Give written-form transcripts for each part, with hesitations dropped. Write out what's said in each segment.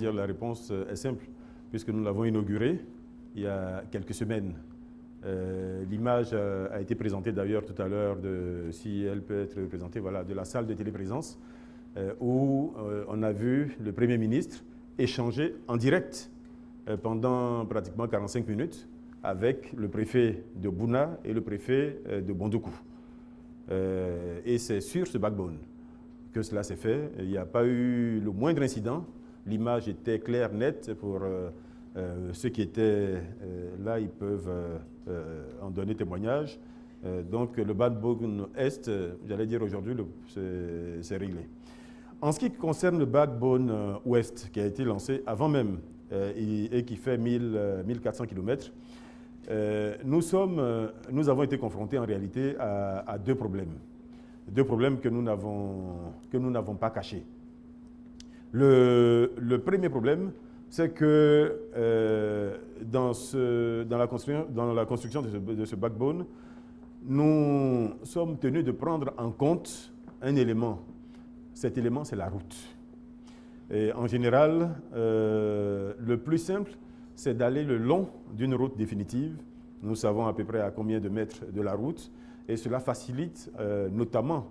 dire, la réponse est simple, puisque nous l'avons inauguré il y a quelques semaines. L'image a été présentée d'ailleurs tout à l'heure, si elle peut être présentée, voilà, de la salle de téléprésence, où on a vu le Premier ministre échanger en direct pendant pratiquement 45 minutes avec le préfet de Bouna et le préfet de Bondoukou. Et c'est sur ce backbone que cela s'est fait. Il n'y a pas eu le moindre incident. L'image était claire, nette. Pour ceux qui étaient là, ils peuvent en donner témoignage. Donc le backbone Est, j'allais dire aujourd'hui, c'est réglé. En ce qui concerne le backbone Ouest, qui a été lancé avant même et qui fait 1400 km, nous avons été confrontés en réalité à deux problèmes. Deux problèmes que nous n'avons pas cachés. Le premier problème, c'est que dans la construction de ce backbone, nous sommes tenus de prendre en compte un élément. Cet élément, c'est la route. Et en général, le plus simple, c'est d'aller le long d'une route définitive. Nous savons à peu près à combien de mètres de la route et cela facilite notamment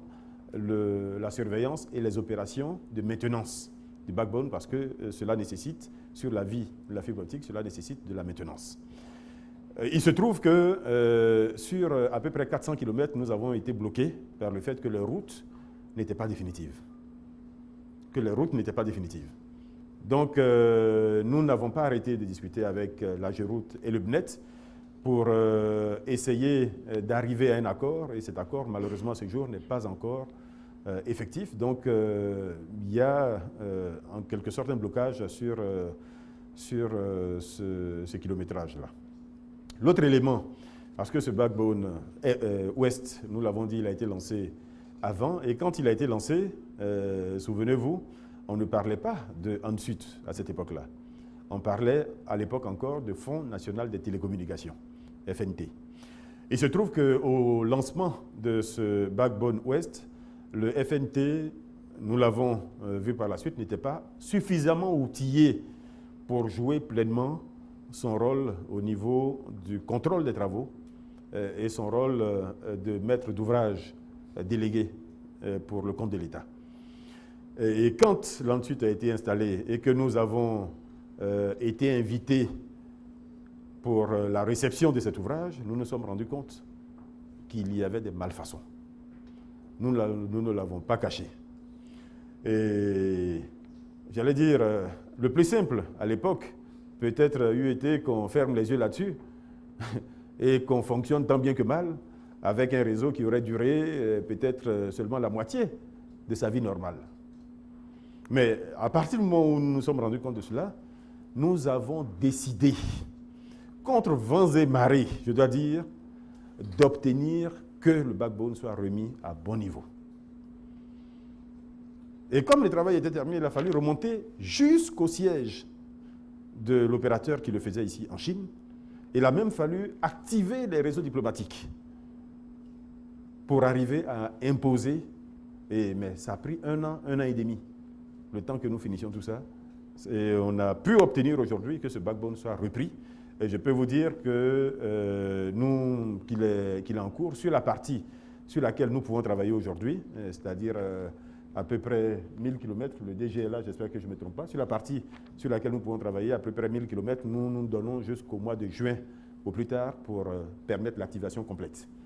la surveillance et les opérations de maintenance du backbone parce que cela nécessite, sur la vie de la fibre optique, cela nécessite de la maintenance. Il se trouve que sur à peu près 400 km, nous avons été bloqués par le fait que les routes n'étaient pas définitives. Donc, nous n'avons pas arrêté de discuter avec l'AGEROUTE et le BNET pour essayer d'arriver à un accord. Et cet accord, malheureusement, ce jour, n'est pas encore effectif. Donc, il y a en quelque sorte un blocage sur ce kilométrage-là. L'autre élément, parce que ce backbone Ouest, nous l'avons dit, il a été lancé avant. Et quand il a été lancé, souvenez-vous, on ne parlait pas de ANSUT à cette époque-là. On parlait à l'époque encore de Fonds national des télécommunications, FNT. Il se trouve qu'au lancement de ce backbone Ouest, le FNT, nous l'avons vu par la suite, n'était pas suffisamment outillé pour jouer pleinement son rôle au niveau du contrôle des travaux et son rôle de maître d'ouvrage délégué pour le compte de l'État. Et quand l'ANSUT a été installé et que nous avons été invités pour la réception de cet ouvrage, nous nous sommes rendus compte qu'il y avait des malfaçons. Nous ne l'avons pas caché. Et j'allais dire, le plus simple à l'époque, peut-être eût été qu'on ferme les yeux là-dessus et qu'on fonctionne tant bien que mal avec un réseau qui aurait duré peut-être seulement la moitié de sa vie normale. Mais à partir du moment où nous nous sommes rendus compte de cela, nous avons décidé, contre vents et marées, je dois dire, d'obtenir que le backbone soit remis à bon niveau. Et comme le travail était terminé, il a fallu remonter jusqu'au siège de l'opérateur qui le faisait ici en Chine. Il a même fallu activer les réseaux diplomatiques pour arriver à imposer, mais ça a pris un an et demi, le temps que nous finissions tout ça. Et on a pu obtenir aujourd'hui que ce backbone soit repris. Et je peux vous dire que qu'il est en cours sur la partie sur laquelle nous pouvons travailler aujourd'hui, c'est-à-dire à peu près 1000 km, le DG est là, j'espère que je ne me trompe pas. Sur la partie sur laquelle nous pouvons travailler, à peu près 1000 km, nous nous donnons jusqu'au mois de juin au plus tard pour permettre l'activation complète.